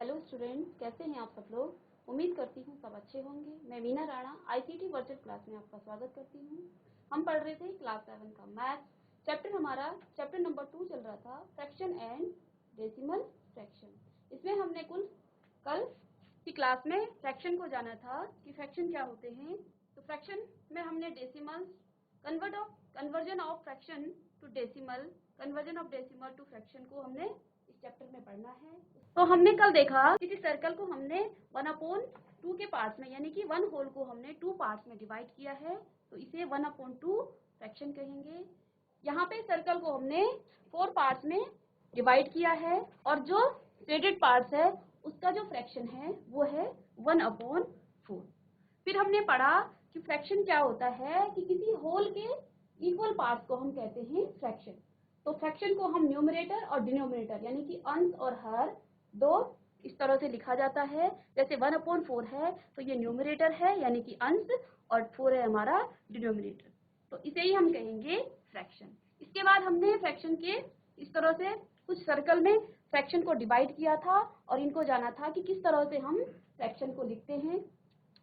Hello student, कैसे हैं आप सब लोग। उम्मीद करती हूँ सब अच्छे होंगे। मैं Meena Rana ICT virtual class में आपका स्वागत करती हूँ। हम पढ़ रहे थे क्लास 7 का मैथ्स चैप्टर नंबर 2 चल रहा था, फ्रैक्शन एंड डेसिमल फ्रैक्शन। इसमें हमने कल की क्लास में फ्रैक्शन को जाना था कि फ्रैक्शन क्या होते हैं। तो फ्रैक्शन में हमने decimal, conversion of fraction to decimal, conversion of decimal to fraction को हमने इस चैप्टर में पढ़ना है। तो हमने कल देखा किसी सर्कल को हमने 1/2 के पार्ट्स में, यानी कि 1 होल को हमने 2 पार्ट्स में डिवाइड किया है, तो इसे 1/2 फ्रैक्शन कहेंगे। यहाँ पे सर्कल को हमने 4 पार्ट्स में डिवाइड किया है और जो शेडेड पार्ट्स है उसका जो फ्रैक्शन है वो है 1/4। फिर हमने पढ़ा कि फ्रैक्शन क्या होता है कि किसी होल के इक्वल पार्ट्स को हम कहते हैं फ्रैक्शन। तो फ्रैक्शन को हम न्यूमरेटर और डिनोमिनेटर यानी कि अंश और हर दो इस तरह से लिखा जाता है। जैसे 1/4 है तो ये न्यूमरेटर है यानी कि अंश, और 4 है हमारा डिनोमिनेटर, तो इसे ही हम कहेंगे फ्रैक्शन। इसके बाद हमने फ्रैक्शन के इस तरह से कुछ सर्कल में फ्रैक्शन को डिवाइड किया था और इनको जाना था कि किस तरह से हम फ्रैक्शन को लिखते हैं।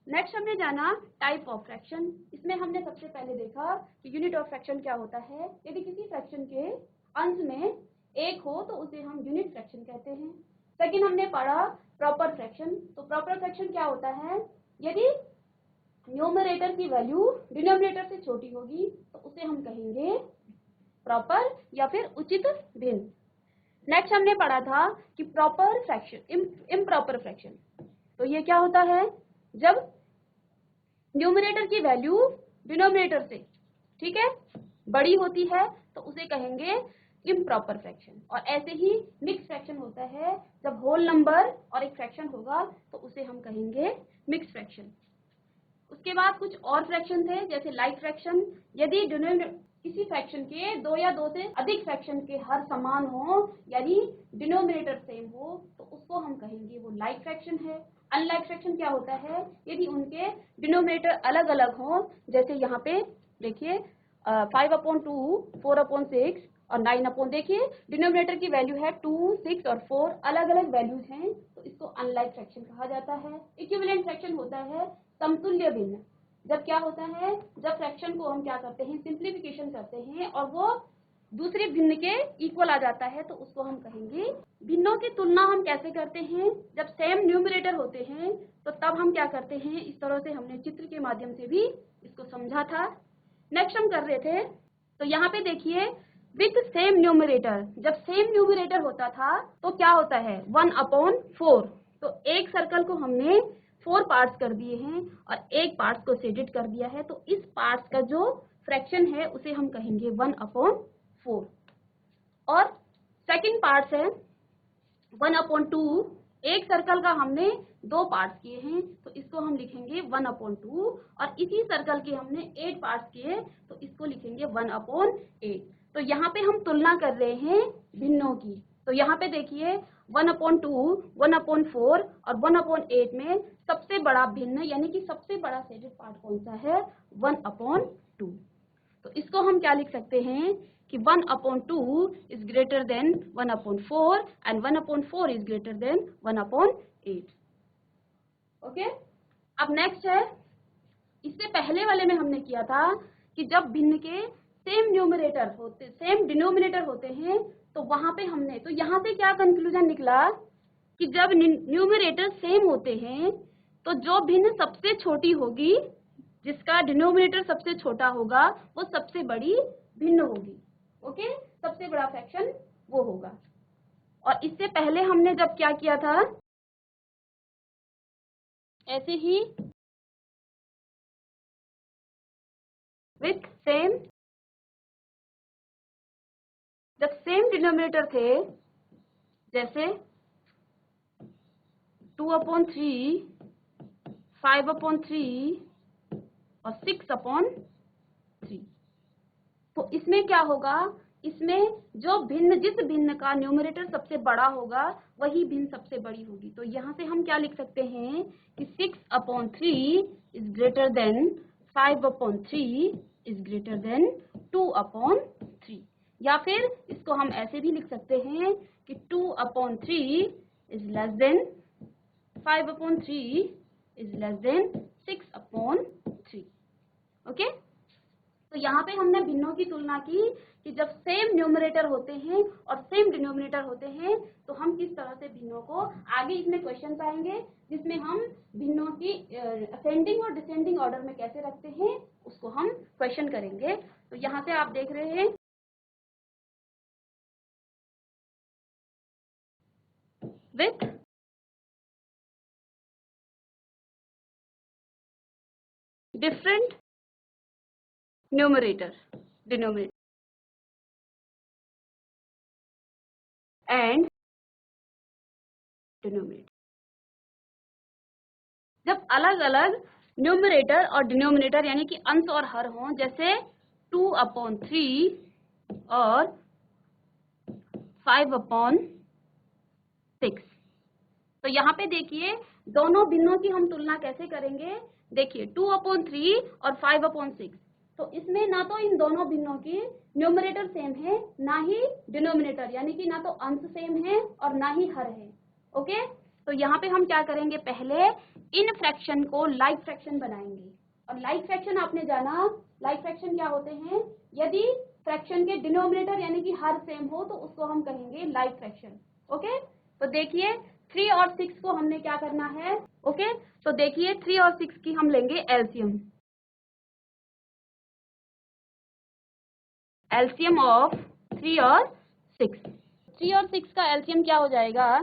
नेक्स्ट हमने जाना टाइप ऑफ फ्रैक्शन। इसमें हमने सबसे पहले देखा कि यूनिट ऑफ फ्रैक्शन क्या होता है। यदि किसी फ्रैक्शन के अंश में 1 हो तो उसे हम यूनिट फ्रैक्शन कहते हैं। सेकंड हमने पढ़ा प्रॉपर फ्रैक्शन। तो प्रॉपर फ्रैक्शन क्या होता है, यदि न्यूमरेटर की वैल्यू डिनोमिनेटर से छोटी होगी तो उसे हम कहेंगे प्रॉपर या फिर उचित भिन्न। नेक्स्ट हमने पढ़ा था कि प्रॉपर फ्रैक्शन, इम्प्रॉपर फ्रैक्शन। तो ये क्या होता है, जब न्यूमरेटर की वैल्यू डिनोमिनेटर से, ठीक है, बड़ी होती है तो उसे कहेंगे इम्प्रॉपर फ्रैक्शन। और ऐसे ही मिक्स फ्रैक्शन होता है, जब होल नंबर और एक फ्रैक्शन होगा तो उसे हम कहेंगे मिक्स फ्रैक्शन। उसके बाद कुछ और फ्रैक्शन थे जैसे लाइक फ्रैक्शन। यदि किसी फ्रैक्शन के 2 या 2 से अधिक फ्रैक्शन के हर समान हो यानी डिनोमिनेटर सेम हो तो उसको हम कहेंगे वो लाइक फ्रैक्शन है। अनलाइक फ्रैक्शन क्या होता है, यदि उनके डिनोमिनेटर अलग अलग हो, जैसे यहाँ पे देखिए 5/2, 4/6 और 9 देखिए डिनोमिनेटर की वैल्यू है 2, 6 और 4, अलग अलग वैल्यूज हैं तो इसको अनलाइक फ्रैक्शन कहा जाता है। इक्विवेलेंट फ्रैक्शन होता है समतुल्य भिन्न। जब क्या होता है, जब फ्रैक्शन को हम क्या करते हैं, सिंप्लीफिकेशन करते हैं और वो दूसरे भिन्न के इक्वल आ जाता है तो उसको हम कहेंगे भिन्नों की तुलना हम कैसे करते हैं, जब सेम न्यूमरेटर होते हैं तो तब हम क्या करते हैं, इस तरह से हमने चित्र के माध्यम से भी इसको समझा था। नेक्स्ट हम कर रहे थे, तो यहाँ पे देखिए विथ सेम न्यूमरेटर, जब सेम न्यूमरेटर होता था तो क्या होता है 1/4। तो एक सर्कल को हमने 4 पार्ट्स कर दिए हैं और एक पार्ट्स को शेडेड कर दिया है, तो इस पार्ट्स का जो फ्रैक्शन है उसे हम कहेंगे 1/4। और सेकंड पार्ट्स है 1/2। एक सर्कल का हमने 2 पार्ट्स किए हैं तो इसको हम लिखेंगे 1/2, और इसी सर्कल के हमने 8 पार्ट्स किए तो इसको लिखेंगे 1/8। तो यहाँ पे हम तुलना कर रहे हैं भिन्नों की। तो यहाँ पे देखिए 1/2, 1/4 और 1/8 में सबसे बड़ा भिन्न यानी कि सबसे बड़ा शेडेड पार्ट कौन सा है, 1/2। तो इसको हम क्या लिख सकते हैं कि 1/2 is greater than 1/4 and 1/4 is greater than 1/8। Okay, अब नेक्स्ट है, इससे पहले वाले में हमने किया था कि जब भिन्न के सेम न्यूमरेटर होते, सेम डिनोमिनेटर होते हैं तो वहां पे हमने, तो यहाँ से क्या कंक्लूजन निकला कि जब न्यूमरेटर सेम होते हैं तो जो भिन्न सबसे छोटी होगी, जिसका डिनोमिनेटर सबसे छोटा होगा वो सबसे बड़ी भिन्न होगी। ओके, सबसे बड़ा फ्रैक्शन वो होगा। और इससे पहले हमने जब क्या किया था, ऐसे ही विथ सेम, जब सेम डिनोमिनेटर थे, जैसे 2/3, 5/3 और 6/3, तो इसमें क्या होगा, इसमें जो भिन्न, जिस भिन्न का न्यूमरेटर सबसे बड़ा होगा वही भिन्न सबसे बड़ी होगी। तो यहाँ से हम क्या लिख सकते हैं कि 6/3 is greater than 5/3 is greater than 2/3, या फिर इसको हम ऐसे भी लिख सकते हैं कि 2/3 is less than 5/3 is less than 6/3। Okay, तो यहाँ पे हमने भिन्नों की तुलना की कि जब सेम न्यूमरेटर होते हैं और सेम डिनोमिनेटर होते हैं तो हम किस तरह से भिन्नों को, आगे इसमें क्वेश्चन आएंगे जिसमें हम भिन्नों की असेंडिंग और डिसेंडिंग ऑर्डर में कैसे रखते हैं उसको हम क्वेश्चन करेंगे। तो यहाँ से आप देख रहे हैं with different numerator denominator and denominator. जब अलग अलग न्यूमरेटर और डिनोमिनेटर यानी कि अंश और हर हों, जैसे 2/3 और 5/6। तो यहाँ पे देखिए दोनों भिन्नों की हम तुलना कैसे करेंगे। देखिए 2/3 और 5/6, तो इसमें ना तो इन दोनों भिन्नों की न्यूमरेटर सेम है ना ही डिनोमिनेटर, यानी कि ना तो अंश सेम है और ना ही हर है। ओके, तो यहाँ पे हम क्या करेंगे, पहले इन फ्रैक्शन को लाइक फ्रैक्शन बनाएंगे। और लाइक फ्रैक्शन आपने जाना, लाइक फ्रैक्शन क्या होते हैं, यदि फ्रैक्शन के डिनोमिनेटर यानी कि हर सेम हो तो उसको हम कहेंगे लाइक फ्रैक्शन। ओके, तो देखिए 3 और 6 को हमने क्या करना है। ओके, तो देखिए 3 और 6 की हम लेंगे एलसीएम। एलसीएम ऑफ 3 और 6। 3 और 6 का एलसीएम क्या हो जाएगा,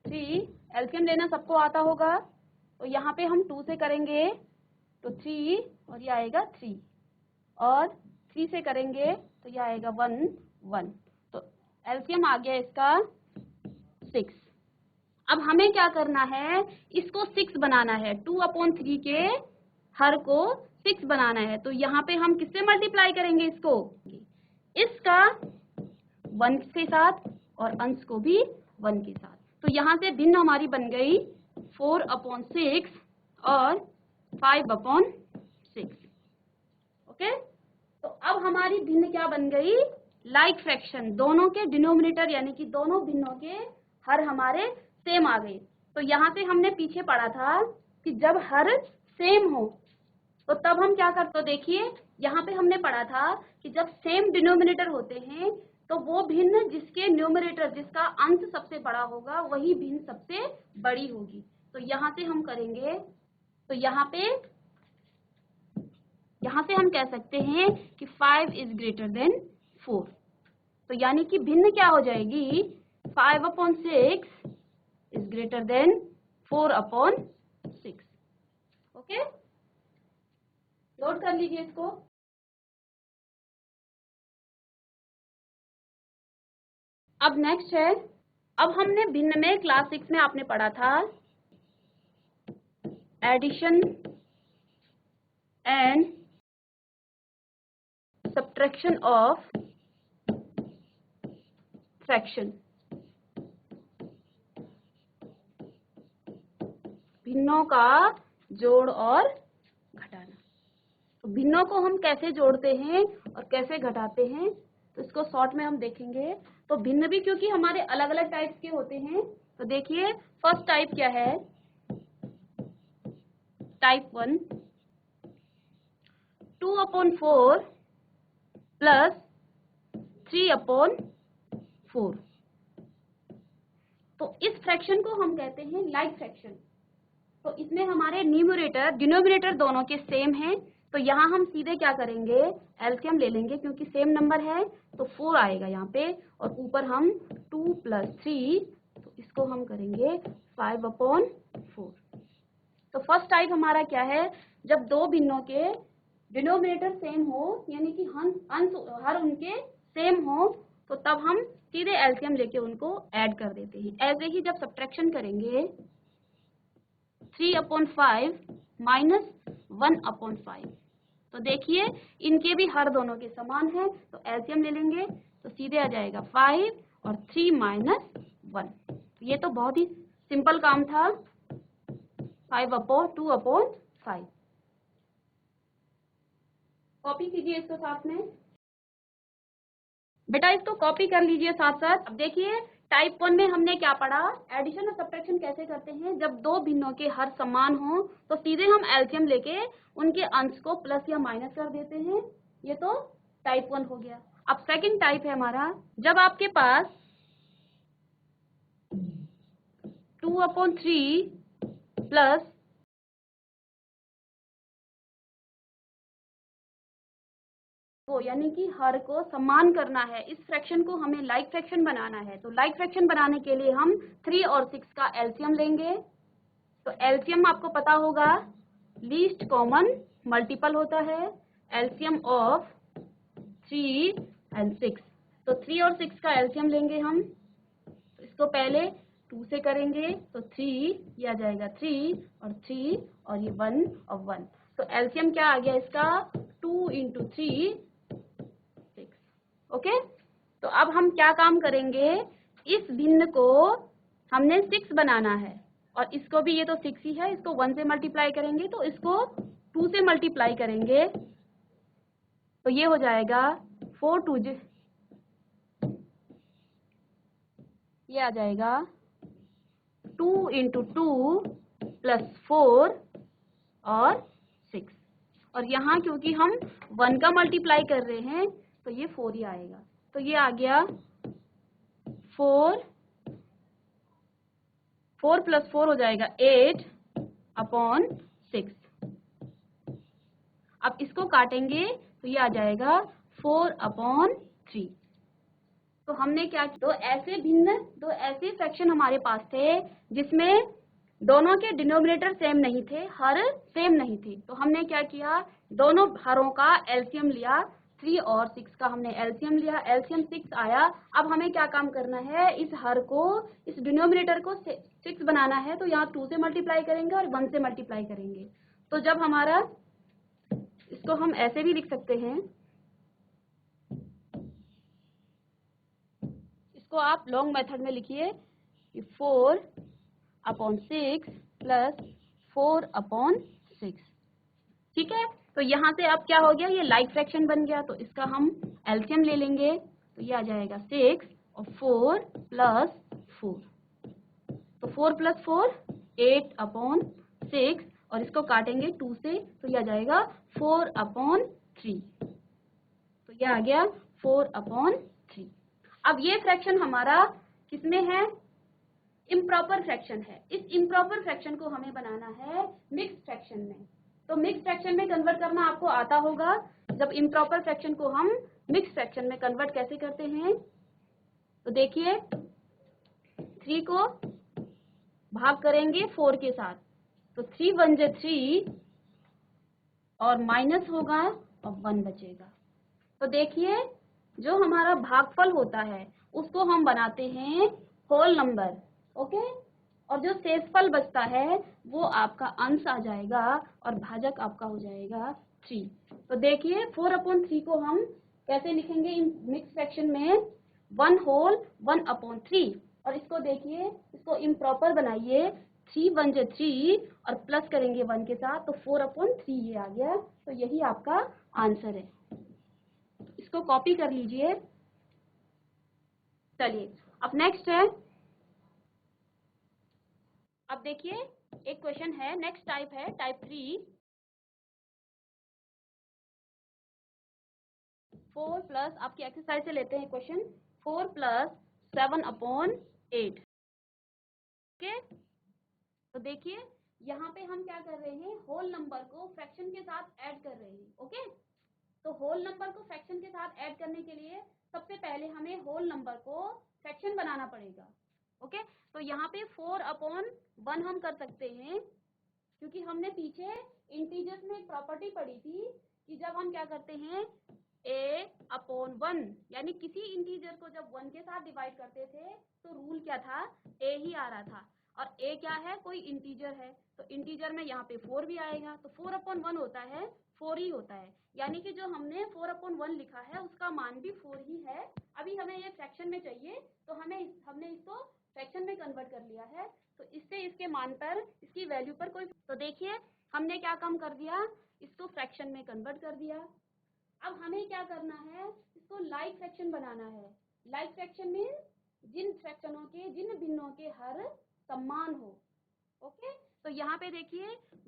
3। एलसीएम लेना सबको आता होगा, तो यहाँ पे हम 2 से करेंगे तो 3 और ये आएगा 3, और 3 से करेंगे तो ये आएगा 1 1। तो एलसीएम आ गया इसका 6। अब हमें क्या करना है, इसको 6 बनाना है। 2/3 के हर को 6 बनाना है, तो यहाँ पे हम किससे मल्टीप्लाई करेंगे इसको, इसका 1 के साथ और अंश को भी 1 के साथ। तो यहाँ से भिन्न हमारी बन गई 4/6 और 5/6। ओके, तो अब हमारी भिन्न क्या बन गई, लाइक फ्रैक्शन। दोनों के डिनोमिनेटर यानी कि दोनों भिन्नों के हर हमारे सेम आ गए। तो यहाँ से हमने पीछे पढ़ा था कि जब हर सेम हो तो तब हम क्या करते, तो देखिए यहाँ पे हमने पढ़ा था कि जब सेम डिनोमिनेटर होते हैं तो वो भिन्न जिसके न्यूमरेटर, जिसका अंश सबसे बड़ा होगा वही भिन्न सबसे बड़ी होगी। तो यहाँ से हम करेंगे, तो यहाँ से हम कह सकते हैं कि 5 इज ग्रेटर देन 4। तो यानी कि भिन्न क्या हो जाएगी, 5/6 is greater than 4/6। Okay, note कर लीजिए इसको। अब नेक्स्ट है, अब हमने भिन्न में क्लास 6 में आपने पढ़ा था addition and subtraction of fraction. भिन्नों का जोड़ और घटाना। तो भिन्नों को हम कैसे जोड़ते हैं और कैसे घटाते हैं, तो इसको शॉर्ट में हम देखेंगे। तो भिन्न भी क्योंकि हमारे अलग अलग टाइप्स के होते हैं, तो देखिए फर्स्ट टाइप क्या है, टाइप 1 2/4 प्लस 3/4। तो इस फ्रैक्शन को हम कहते हैं लाइक फ्रैक्शन। तो इसमें हमारे न्यूमरेटर डिनोमिनेटर दोनों के सेम हैं, तो यहाँ हम सीधे क्या करेंगे, एलसीएम ले लेंगे क्योंकि सेम नंबर है, तो 4 आएगा यहाँ पे, और ऊपर हम 2 + 3, तो इसको हम करेंगे 5/4। तो फर्स्ट टाइप हमारा क्या है, जब दो भिन्नों के डिनोमिनेटर सेम हो यानी कि अंश हर उनके सेम हो, तो तब हम सीधे एलसीएम लेके उनको ऐड कर देते हैं। ऐसे ही जब सब्ट्रैक्शन करेंगे 3/5 माइनस 1/5, तो देखिए इनके भी हर दोनों के समान है, तो एलसीएम ले लेंगे तो सीधे आ जाएगा 5 और 3 - 1। ये तो बहुत ही सिंपल काम था, 5/2/5। कॉपी कीजिए इसको साथ में। बेटा इसको कॉपी कर लीजिए साथ साथ। अब देखिए टाइप 1 में हमने क्या पढ़ा, एडिशन और सब्ट्रैक्शन कैसे करते हैं। जब दो भिन्नों के हर समान हो तो सीधे हम एलसीएम लेके उनके अंश को प्लस या माइनस कर देते हैं। ये तो टाइप 1 हो गया। अब सेकंड टाइप है हमारा, जब आपके पास 2/3 प्लस को, यानी कि हर को समान करना है, इस फ्रैक्शन को हमें लाइक फ्रैक्शन बनाना है। तो लाइक फ्रैक्शन बनाने के लिए हम 3 और 6 का एलसीएम लेंगे। तो एलसीएम आपको पता होगा लीस्ट कॉमन मल्टीपल होता है, एलसीएम ऑफ 3 एंड 6। तो 3 और 6 का एलसीएम लेंगे हम। तो इसको पहले 2 से करेंगे तो 3, ये आ जाएगा 3 और 3 और ये 1 और 1। तो एलसीएम क्या आ गया इसका, 2 × 3 6। ओके, तो अब हम क्या काम करेंगे, इस भिन्न को हमने 6 बनाना है और इसको भी, ये तो 6 ही है, इसको 1 से मल्टीप्लाई करेंगे तो इसको 2 से मल्टीप्लाई करेंगे तो ये हो जाएगा 4 2 ये आ जाएगा 2 × 2 + 4 और 6। और यहाँ क्योंकि हम 1 का मल्टीप्लाई कर रहे हैं तो ये 4 ही आएगा। तो ये आ गया 4 + 4 हो जाएगा 8/6। अब इसको काटेंगे तो ये आ जाएगा 4/3। तो हमने क्या, दो ऐसे फ्रैक्शन हमारे पास थे जिसमें दोनों के डिनोमिनेटर सेम नहीं थे, हर सेम नहीं थे। तो हमने क्या किया, दोनों हरों का एलसीएम लिया, 3 और 6 का हमने एलसीएम लिया, एलसीएम 6 आया। अब हमें क्या काम करना है, इस हर को, इस डिनोमिनेटर को 6 बनाना है। तो यहाँ 2 से मल्टीप्लाई करेंगे और 1 से मल्टीप्लाई करेंगे। तो जब हमारा, इसको हम ऐसे भी लिख सकते हैं, इसको आप लॉन्ग मेथड में लिखिए, 4/6 + 4/6। ठीक है, तो यहाँ से अब क्या हो गया, ये लाइक फ्रैक्शन बन गया। तो इसका हम एलसीएम ले लेंगे तो ये आ जाएगा 6 और 4 + 4। तो 4 + 4 8/6 और इसको काटेंगे 2 से तो ये आ जाएगा 4/3। तो ये आ गया 4/3। अब ये फ्रैक्शन हमारा किसमें है, इम्प्रॉपर फ्रैक्शन है। इस इम्प्रॉपर फ्रैक्शन को हमें बनाना है मिक्स्ड फ्रैक्शन में। तो मिक्स्ड फ्रैक्शन में कन्वर्ट करना आपको आता होगा। जब इम्प्रॉपर फ्रैक्शन को हम मिक्स्ड फ्रैक्शन में कन्वर्ट कैसे करते हैं, तो देखिए 3 को भाग करेंगे 4 के साथ, तो 3 × 1 = 3 और माइनस होगा और 1 बचेगा। तो देखिए जो हमारा भागफल होता है उसको हम बनाते हैं होल नंबर। ओके, और जो शेषफल बचता है वो आपका अंश आ जाएगा और भाजक आपका हो जाएगा 3। तो देखिए 4/3 को हम कैसे लिखेंगे इन मिक्स फ्रैक्शन में, 1 होल 1/3। और इसको देखिए, इसको इम्प्रॉपर बनाइए, 3 × 1 = 3 और प्लस करेंगे 1 के साथ तो 4/3 ये आ गया। तो यही आपका आंसर है। इसको कॉपी कर लीजिए। चलिए अब नेक्स्ट है, अब देखिए एक क्वेश्चन है, नेक्स्ट टाइप है टाइप 3। 4 प्लस, आपकी एक्सरसाइज से लेते हैं क्वेश्चन, 4 + 7/8। ओके, तो देखिए यहाँ पे हम क्या कर रहे हैं, होल नंबर को फ्रैक्शन के साथ ऐड कर रहे हैं। ओके, तो होल नंबर को फ्रैक्शन के साथ ऐड करने के लिए सबसे पहले हमें होल नंबर को फ्रैक्शन बनाना पड़ेगा। ओके, तो यहाँ पे 4/1 हम कर सकते हैं, क्योंकि हमने पीछे इंटीजर्स में एक प्रॉपर्टी पढ़ी थी कि जब हम क्या करते हैं, a/1, यानी किसी इंटीजर को जब 1 के साथ डिवाइड करते थे तो रूल क्या था, a ही आ रहा था। और a क्या है, कोई इंटीजर है, तो इंटीजर में यहाँ पे 4 भी आएगा। तो 4/1 होता है, 4 ही होता है, यानी कि जो हमने 4/1 लिखा है उसका मान भी 4 ही है। अभी हमें ये फ्रैक्शन में चाहिए तो हमने इसको फ्रैक्शन में कन्वर्ट कर लिया है। तो इससे इसके मान पर, इसकी वैल्यू पर कोई, तो देखिए हमने क्या काम कर दिया, इसको फ्रैक्शन में कन्वर्ट कर दिया। अब हमें क्या करना है, इसको लाइक फ्रैक्शन बनाना है। लाइक फ्रैक्शन मीन जिन फ्रैक्शनों के, जिन भिन्नों के हर समान हो। ओके, तो यहाँ पे देखिए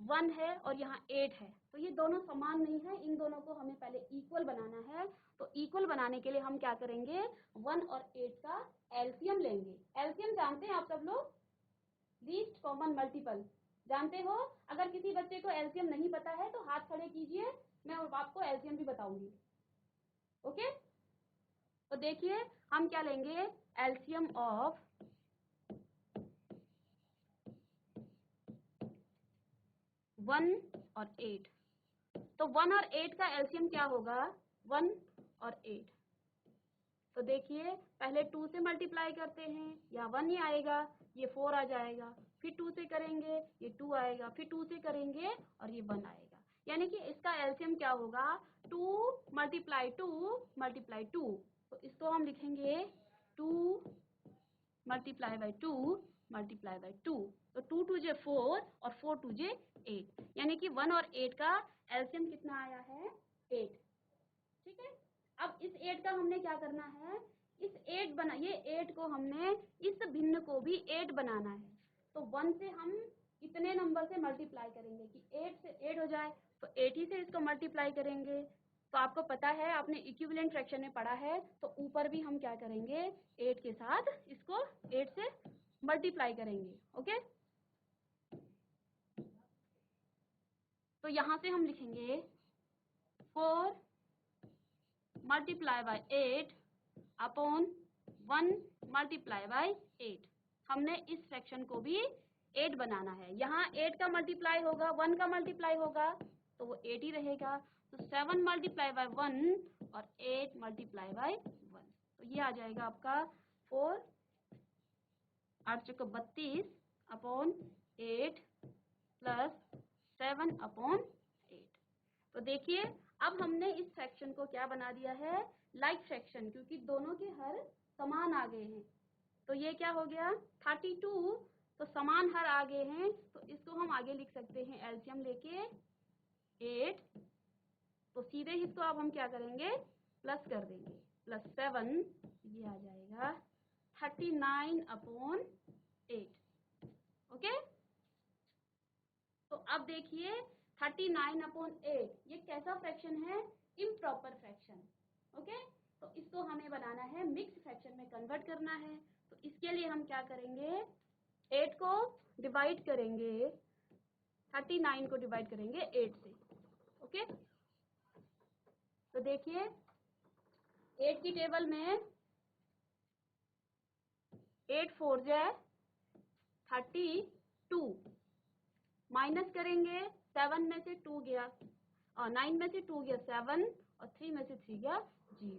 1 है और यहाँ 8 है, तो ये दोनों समान नहीं है, इन दोनों को हमें पहले इक्वल बनाना है। तो इक्वल बनाने के लिए हम क्या करेंगे, 1 और 8 का एलसीएम लेंगे। एलसीएम जानते हैं आप सब लोग, लीस्ट कॉमन मल्टीपल जानते हो। अगर किसी बच्चे को एलसीएम नहीं पता है तो हाथ खड़े कीजिए, मैं आपको एलसीएम भी बताऊंगी। ओके, तो देखिए हम क्या लेंगे, एलसीएम ऑफ 1 और 8। तो 1 और 8 का एलसीएम क्या होगा, 1 और 8। तो देखिए पहले 2 से मल्टीप्लाई करते हैं, या 1 ही आएगा, ये 4 आ जाएगा, फिर 2 से करेंगे ये 2 आएगा, फिर 2 से करेंगे और ये 1 आएगा। यानी कि इसका एलसीएम क्या होगा, 2 मल्टीप्लाई 2 मल्टीप्लाई 2। तो इसको हम लिखेंगे 2 मल्टीप्लाई बाई 2 मल्टीप्लाई बाई 2। तो 2 2 जे 4 और 4 2 जे 8, यानी कि 1 और 8 का एलसीएम कितना आया है, 8। ठीक है, अब इस 8 का हमने क्या करना है, इस 8 बना, ये 8 को हमने इस भिन्न को भी 8 बनाना है। तो 1 से हम इतने नंबर से मल्टीप्लाई करेंगे कि 8 से 8 हो जाए, तो 8 ही से इसको मल्टीप्लाई करेंगे। तो आपको पता है, आपने इक्विवेलेंट फ्रैक्शन में पढ़ा है, तो ऊपर भी हम क्या करेंगे, 8 के साथ इसको 8 से मल्टीप्लाई करेंगे। ओके, तो यहां से हम लिखेंगे 4 multiply by 8 upon 1 multiply by 8। हमने इस फ्रैक्शन को भी 8 बनाना है। यहाँ 8 का मल्टीप्लाई होगा, 1 का मल्टीप्लाई होगा, तो वो 8 ही रहेगा। तो 7 मल्टीप्लाई बाई 1 और 8 मल्टीप्लाई बाई 1, तो ये आ जाएगा आपका 4 8 चौको 32 अपॉन 8 प्लस 7 अपॉन 8। तो देखिए अब हमने इस फ्रैक्शन को क्या बना दिया है, लाइक फ्रैक्शन, क्योंकि दोनों के हर समान आ गए हैं। तो ये क्या हो गया, 32, तो समान हर आ गए हैं, तो इसको हम आगे लिख सकते हैं एलसीएम लेके 8। तो सीधे इसको अब हम क्या करेंगे, प्लस कर देंगे, प्लस 7, ये आ जाएगा 39 अपॉन 8। ओके, तो अब देखिए 39 अपॉन 8 ये कैसा फ्रैक्शन है, इम्प्रॉपर फ्रैक्शन। ओके, तो इसको हमें बनाना है, मिक्स फ्रैक्शन में कन्वर्ट करना है। तो इसके लिए हम क्या करेंगे, 8 को डिवाइड करेंगे, 39 को डिवाइड करेंगे 8 से। ओके, तो देखिए 8 की टेबल में 8 4 जा 32, माइनस करेंगे, 7 में से 2 गया और 9 में से 2 गया 7 और 3 में से 3 गया 0।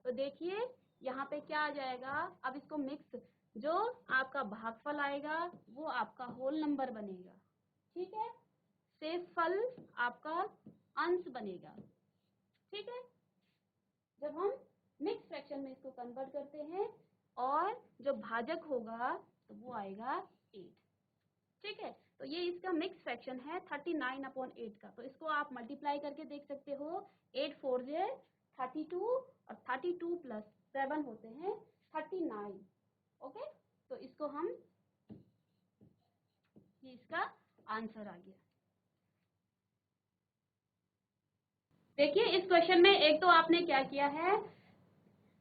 तो देखिए यहाँ पे क्या आ जाएगा, अब इसको मिक्स, जो आपका भागफल आएगा वो आपका होल नंबर बनेगा। ठीक है, शेषफल आपका अंश बनेगा। ठीक है, जब हम मिक्स फ्रैक्शन में इसको कन्वर्ट करते हैं, और जो भाजक होगा तो वो आएगा 8। ठीक है, तो ये इसका मिक्स फ्रैक्शन है 39 अपॉन 8 का। तो इसको आप मल्टीप्लाई करके देख सकते हो, 8 4 जे 32 और 32 प्लस 7 होते हैं 39। ओके, तो इसको हम, ये इसका आंसर आ गया। देखिए इस क्वेश्चन में एक तो आपने क्या किया है,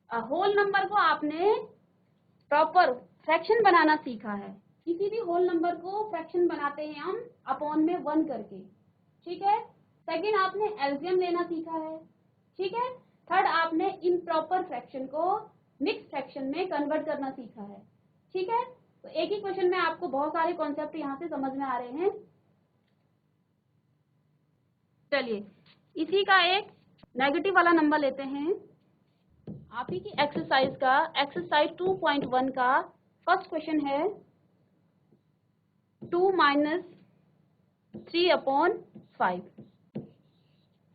होल नंबर को आपने प्रॉपर फ्रैक्शन बनाना सीखा है। किसी भी होल नंबर को फ्रैक्शन बनाते हैं हम अपॉन में 1 करके। ठीक है, सेकंड आपने एलसीएम लेना सीखा है। ठीक है, थर्ड आपने इम्प्रॉपर फ्रैक्शन को मिक्स फ्रैक्शन में कन्वर्ट करना सीखा है। ठीक है, तो एक ही क्वेश्चन में आपको बहुत सारे कॉन्सेप्ट यहाँ से समझ में आ रहे हैं। चलिए इसी का एक नेगेटिव वाला नंबर लेते हैं। आप ही की एक्सरसाइज का, एक्सरसाइज 2.1 का फर्स्ट क्वेश्चन है 2 माइनस 3 अपॉन 5।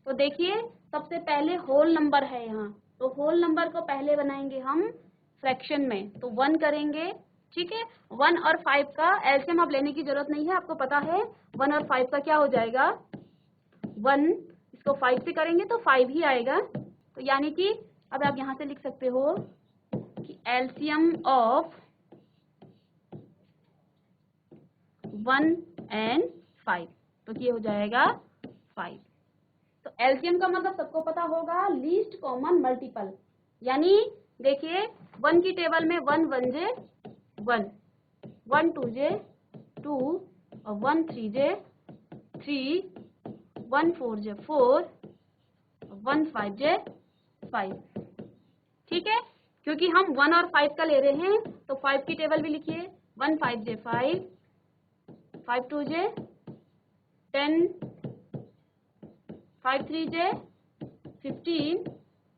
तो देखिए सबसे पहले होल नंबर है यहाँ, तो होल नंबर को पहले बनाएंगे हम फ्रैक्शन में, तो 1 करेंगे। ठीक है, 1 और 5 का एलसीएम अब लेने की जरूरत नहीं है, आपको पता है 1 और 5 का क्या हो जाएगा, 1 इसको 5 से करेंगे तो 5 ही आएगा। तो यानी कि अब आप यहाँ से लिख सकते हो कि एलसीएम ऑफ 1 and 5, तो ये हो जाएगा 5। तो एलसीएम का मतलब सबको पता होगा लीस्ट कॉमन मल्टीपल, यानी देखिए 1 की टेबल में 1 1 जे 1, 1 2 जे 2, और 1 3 जे 3, 1 4 जे 4, 1 5 जे 5। ठीक है, क्योंकि हम 1 और 5 का ले रहे हैं तो 5 की टेबल भी लिखिए, 1 5 जे 5, 5 2 जे 10, 5 3 जे 15।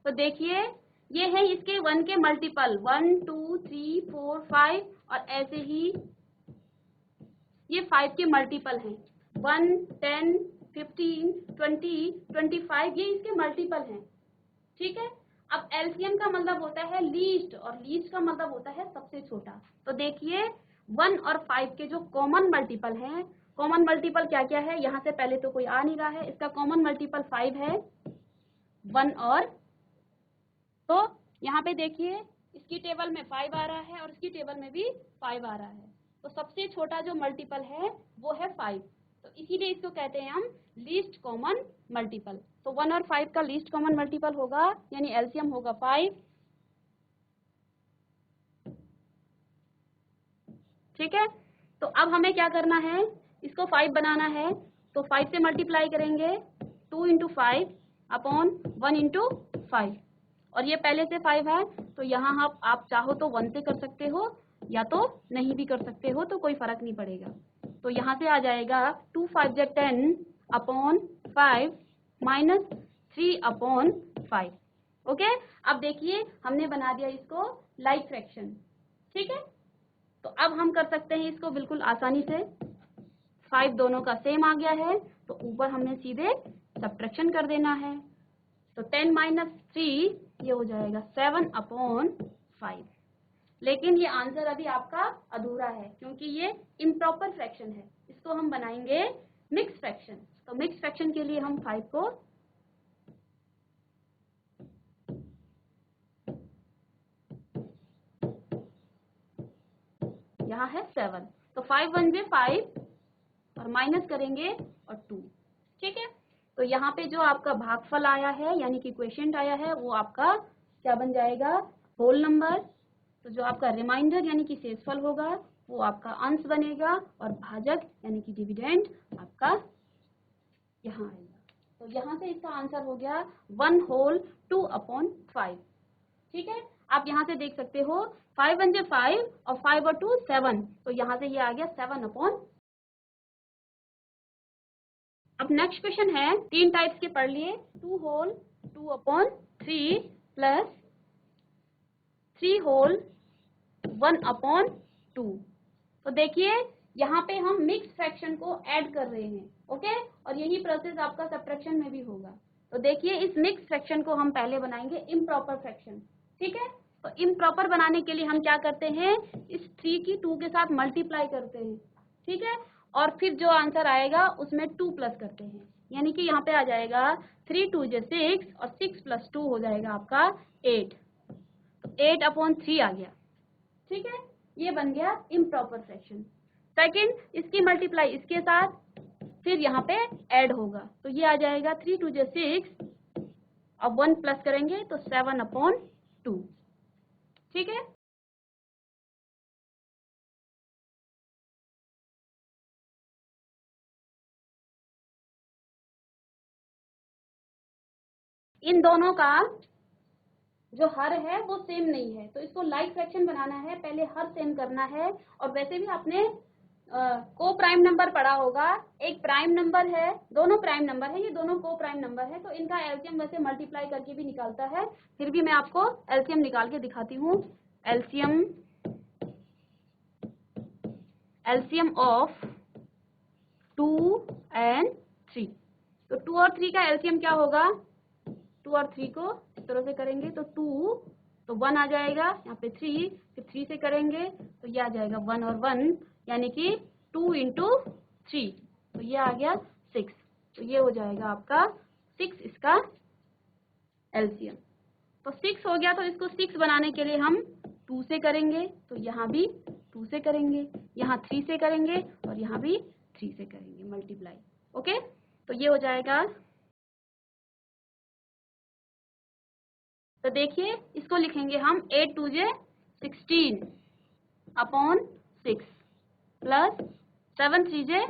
तो देखिए ये है इसके 1 के मल्टीपल, 1 2 3 4 5, और ऐसे ही ये 5 के मल्टीपल हैं, 1 10 15 20 25, ये इसके मल्टीपल हैं। ठीक है, अब एलसीएम का मतलब होता है लीस्ट, और लीस्ट का मतलब होता है सबसे छोटा। तो देखिए 1 और 5 के जो कॉमन मल्टीपल हैं, कॉमन मल्टीपल क्या क्या है, यहाँ से पहले तो कोई आ नहीं रहा है, इसका कॉमन मल्टीपल 5 है, 1 और, तो यहाँ पे देखिए इसकी टेबल में 5 आ रहा है और इसकी टेबल में भी 5 आ रहा है, तो सबसे छोटा जो मल्टीपल है वो है 5, तो इसीलिए इसको कहते हैं हम लीस्ट कॉमन मल्टीपल। तो 1 और 5 का लीस्ट कॉमन मल्टीपल होगा, यानी एलसीएम होगा 5। ठीक है, तो अब हमें क्या करना है, इसको 5 बनाना है, तो 5 से मल्टीप्लाई करेंगे, 2 इंटू 5 अपॉन 1 इंटू 5, और ये पहले से 5 है, तो यहाँ आप चाहो तो 1 से कर सकते हो या तो नहीं भी कर सकते हो, तो कोई फर्क नहीं पड़ेगा। तो यहाँ से आ जाएगा 2 5 जा 10 अपॉन 5 माइनस 3 अपॉन 5। ओके, अब देखिए हमने बना दिया इसको लाइक फ्रैक्शन। ठीक है, तो अब हम कर सकते हैं इसको बिल्कुल आसानी से, 5 दोनों का सेम आ गया है, तो ऊपर हमने सीधे सब्ट्रैक्शन कर देना है, तो 10 माइनस 3 ये हो जाएगा 7 अपॉन 5। लेकिन ये आंसर अभी आपका अधूरा है, क्योंकि ये इम्प्रॉपर फ्रैक्शन है, इसको हम बनाएंगे मिक्स फ्रैक्शन। तो मिक्स फ्रैक्शन के लिए हम 5 को यहाँ है 7, तो 5 1 जे 5 और माइनस करेंगे और 2। ठीक है, तो यहाँ पे जो आपका भागफल आया है यानी कि क्वोशिएंट आया है वो आपका क्या बन जाएगा, होल नंबर। तो जो आपका रिमाइंडर यानी कि शेषफल होगा वो आपका अंश बनेगा, और भाजक यानी कि डिविडेंड आपका यहाँ आएगा। तो यहाँ से इसका आंसर हो गया 1 होल 2 अपॉन 5। ठीक है, आप यहाँ से देख सकते हो 5 1 जे 5 और 5 और 2 7, तो यहाँ से ये आ गया 7 अपॉन। अब नेक्स्ट क्वेश्चन है, 3 टाइप्स के पढ़ लिए, 2 whole 2 upon 3 plus 3 whole 1 upon 2। तो देखिए यहाँ पे हम मिक्स फ्रैक्शन को ऐड कर रहे हैं। ओके, और यही प्रोसेस आपका सब्ट्रैक्शन में भी होगा। तो देखिए इस मिक्स फ्रैक्शन को हम पहले बनाएंगे इम्प्रॉपर फ्रैक्शन। ठीक है, तो इम्प्रॉपर बनाने के लिए हम क्या करते हैं, इस 3 की 2 के साथ मल्टीप्लाई करते हैं। ठीक है, और फिर जो आंसर आएगा उसमें 2 प्लस करते हैं, यानी कि यहाँ पे आ जाएगा 3 2 जे 6 और 6 प्लस 2 हो जाएगा आपका 8, तो 8 अपॉन 3 आ गया। ठीक है, ये बन गया इम्प्रॉपर फ्रैक्शन। सेकंड, इसकी मल्टीप्लाई इसके साथ, फिर यहाँ पे ऐड होगा, तो ये आ जाएगा 3 2 जे 6, अब 1 प्लस करेंगे तो 7 अपॉन 2। ठीक है, इन दोनों का जो हर है वो सेम नहीं है, तो इसको लाइक फ्रैक्शन बनाना है, पहले हर सेम करना है। और वैसे भी आपने को प्राइम नंबर पढ़ा होगा, एक प्राइम नंबर है, दोनों प्राइम नंबर है, ये दोनों को प्राइम नंबर है, तो इनका एलसीएम वैसे मल्टीप्लाई करके भी निकालता है, फिर भी मैं आपको एलसीएम निकाल के दिखाती हूँ। एलसीएम ऑफ 2 and 3, तो 2 और 3 का एलसीएम क्या होगा, 2 और 3 को इस तरह से करेंगे तो 2, तो 1 आ जाएगा, यहाँ पे 3, फिर 3 से करेंगे तो ये आ जाएगा 1 और 1, यानी कि 2 इंटू 3, तो ये आ गया 6, तो ये हो जाएगा आपका 6 इसका एलसीएम। तो 6 हो गया, तो इसको 6 बनाने के लिए हम 2 से करेंगे, तो यहाँ भी 2 से करेंगे, यहाँ 3 से करेंगे और यहाँ भी 3 से करेंगे मल्टीप्लाई। ओके, तो ये हो जाएगा। तो देखिए इसको लिखेंगे हम 8 2 जे 16 अपॉन 6 प्लस 7 3 जे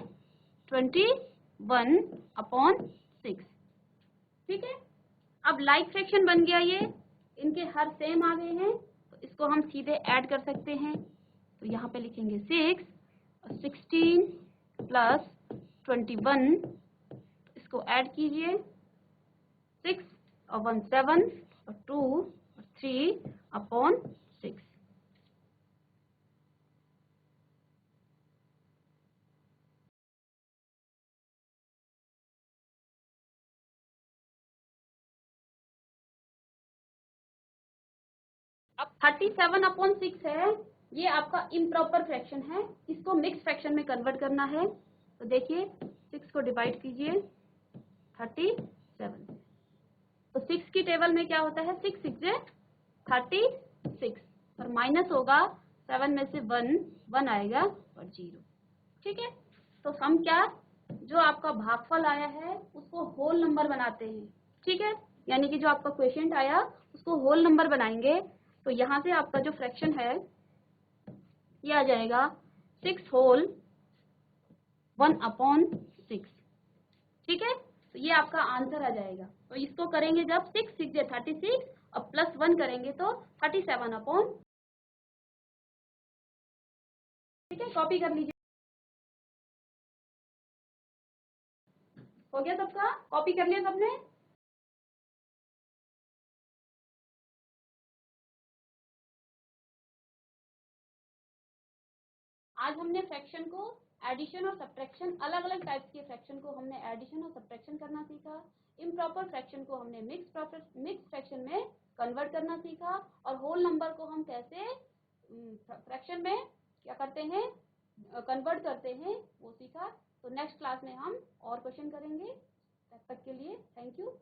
21 अपॉन 6। ठीक है, अब लाइक फ्रैक्शन बन गया, ये इनके हर सेम आ गए हैं, तो इसको हम सीधे ऐड कर सकते हैं। तो यहाँ पे लिखेंगे 6 और 16 प्लस 21, इसको ऐड कीजिए, 6 और 1 7 और 2 और 3 अपॉन 6। अब 37 अपॉन 6 है, ये आपका इम्प्रॉपर फ्रैक्शन है, इसको मिक्स फ्रैक्शन में कन्वर्ट करना है। तो देखिए 6 को डिवाइड कीजिए 37 से, तो 6 की टेबल में क्या होता है, 6 6 जे 36 और माइनस होगा 7 में से 1 आएगा और 0। ठीक है, तो हम क्या, जो आपका भागफल आया है उसको होल नंबर बनाते हैं। ठीक है, यानी कि जो आपका क्वेश्चन आया उसको होल नंबर बनाएंगे। तो यहाँ से आपका जो फ्रैक्शन है ये आ जाएगा 6 होल 1 अपॉन 6। ठीक है, तो ये आपका आंसर आ जाएगा। तो इसको करेंगे जब 6 6 जे 36 और प्लस 1 करेंगे तो 37 अपॉन। ठीक है, कॉपी कर लीजिए। हो गया सबका, कॉपी कर लिया सबने। आज हमने फ्रैक्शन को एडिशन और सब्ट्रैक्शन, अलग अलग टाइप्स के फ्रैक्शन को हमने एडिशन और सब्ट्रैक्शन करना सीखा। इम्प्रॉपर फ्रैक्शन को हमने मिक्स फ्रैक्शन में कन्वर्ट करना सीखा, और होल नंबर को हम कैसे फ्रैक्शन में क्या करते हैं, कन्वर्ट करते हैं, वो सीखा। तो नेक्स्ट क्लास में हम और क्वेश्चन करेंगे। तब तक के लिए थैंक यू।